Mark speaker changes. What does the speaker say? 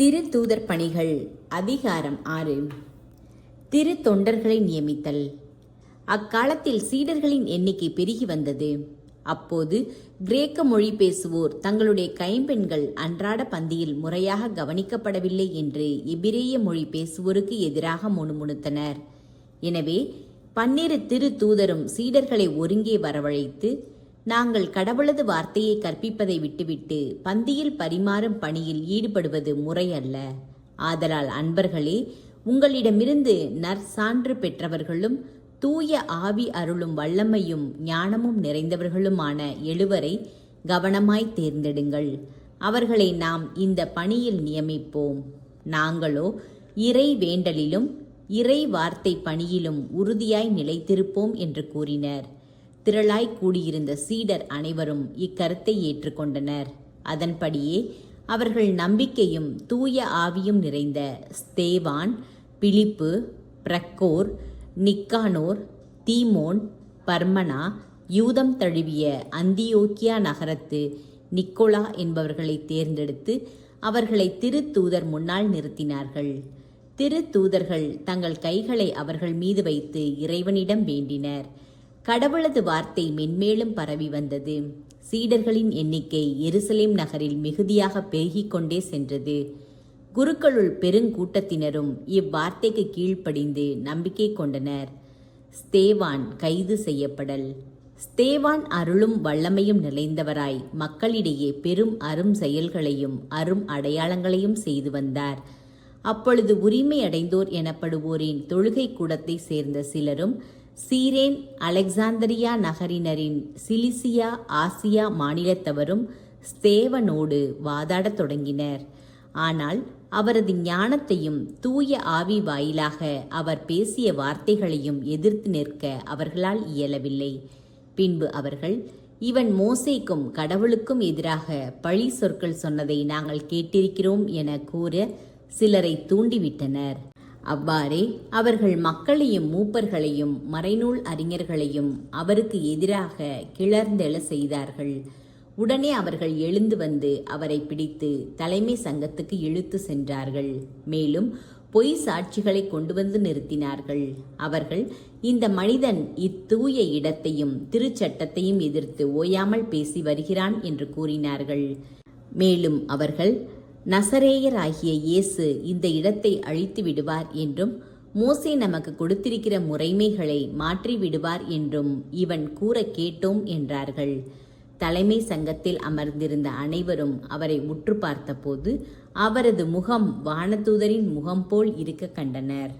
Speaker 1: திருத்தூதர் பணிகள் அதிகாரம் 6. திரு தொண்டர்களை நியமித்தல். அக்காலத்தில் சீடர்களின் எண்ணிக்கை பெருகி வந்தது. அப்போது கிரேக்க மொழி பேசுவோர் தங்களுடைய கைம்பெண்கள் அன்றாட பந்தியில் முறையாக கவனிக்கப்படவில்லை என்று எபிரேய மொழி பேசுவோருக்கு எதிராக முணுமுணுத்தனர். எனவே 12 திரு தூதரும் சீடர்களை ஒருங்கே வரவழைத்து, நாங்கள் கடவுளது வார்த்தையை கற்பிப்பதை விட்டுவிட்டு பந்தியில் பரிமாறும் பணியில் ஈடுபடுவது முறையல்ல. ஆதலால் அன்பர்களே, உங்களிடமிருந்து நற்சான்று பெற்றவர்களும் தூய ஆவி அருளும் வல்லமையும் ஞானமும் நிறைந்தவர்களுமான 7 கவனமாய் தேர்ந்தெடுங்கள். அவர்களை நாம் இந்த பணியில் நியமிப்போம். நாங்களோ இறை வேண்டலிலும் இறை வார்த்தை பணியிலும் உறுதியாய் நிலைத்திருப்போம் என்று கூறினர். திரளாய் கூடியிருந்த சீடர் அனைவரும் இக்கருத்தை ஏற்றுக்கொண்டனர். அதன்படியே அவர்கள் நம்பிக்கையும் தூய ஆவியும் நிறைந்த ஸ்தேவான், பிலிப்பு, பிரக்கோர், நிக்கானோர், தீமோன், பர்மனா, யூதம் தழுவிய அந்தியோக்கியா நகரத்து நிக்கோலா என்பவர்களை தேர்ந்தெடுத்து அவர்களை திருத்தூதர் முன்னால் நிறுத்தினார்கள். திருத்தூதர்கள் தங்கள் கைகளை அவர்கள் மீது வைத்து இறைவனிடம் வேண்டினர். கடவுளது வார்த்தை மென்மேலும் பரவி வந்தது. சீடர்களின் எண்ணிக்கை எருசலேம் நகரில் மிகுதியாக பெருகிக் கொண்டே சென்றது. குருக்களுள் பெருங்கூட்டத்தினரும் இவ்வார்த்தைக்கு கீழ்ப்படிந்து நம்பிக்கை கொண்டனர். ஸ்தேவான் கைது செய்யப்படல். ஸ்தேவான் அருளும் வல்லமையும் நிறைந்தவராய் மக்களிடையே பெரும் அரும் செயல்களையும் அரும் அடையாளங்களையும் செய்து வந்தார். அப்பொழுது உரிமை அடைந்தோர் எனப்படுவோரின் தொழுகை கூடத்தை சேர்ந்த சிலரும் சீரேன், அலெக்சாந்திரியா நகரினரின் சிலிசியா, ஆசியா மாநிலத்தவரும் ஸ்தேவனோடு வாதாடத் தொடங்கினர். ஆனால் அவரது ஞானத்தையும் தூய ஆவி வாயிலாக அவர் பேசிய வார்த்தைகளையும் எதிர்த்து நிற்க அவர்களால் இயலவில்லை. பின்பு அவர்கள், இவன் மோசேக்கும் கடவுளுக்கும் எதிராக பழி சொற்கள் சொன்னதை நாங்கள் கேட்டிருக்கிறோம் என கூற சிலரை தூண்டிவிட்டனர். அவ்வாறே அவர்கள் மக்களையும் மூப்பர்களையும் மறைநூல் அறிஞர்களையும் அவருக்கு எதிராக கிளர்ந்தெழ செய்தார்கள். உடனே அவர்கள் எழுந்து வந்து அவரை பிடித்து தலைமை சங்கத்துக்கு இழுத்து சென்றார்கள். மேலும் பொய் சாட்சிகளை கொண்டு வந்து நிறுத்தினார்கள். அவர்கள், இந்த மனிதன் இத்தூய இடத்தையும் திருச்சட்டத்தையும் எதிர்த்து ஓயாமல் பேசி வருகிறான் என்று கூறினார்கள். மேலும் அவர்கள், நசரேயராகிய இயேசு இந்த இடத்தை அழித்து விடுவார் என்றும் மோசே நமக்கு கொடுத்திருக்கிற முறைமைகளை மாற்றி விடுவார் என்றும் இவன் கூற கேட்டோம் என்றார்கள். தலைமை சங்கத்தில் அமர்ந்திருந்த அனைவரும் அவரை உற்று பார்த்தபோது அவரது முகம் வானதூதரின் முகம் போல் இருக்க கண்டனர்.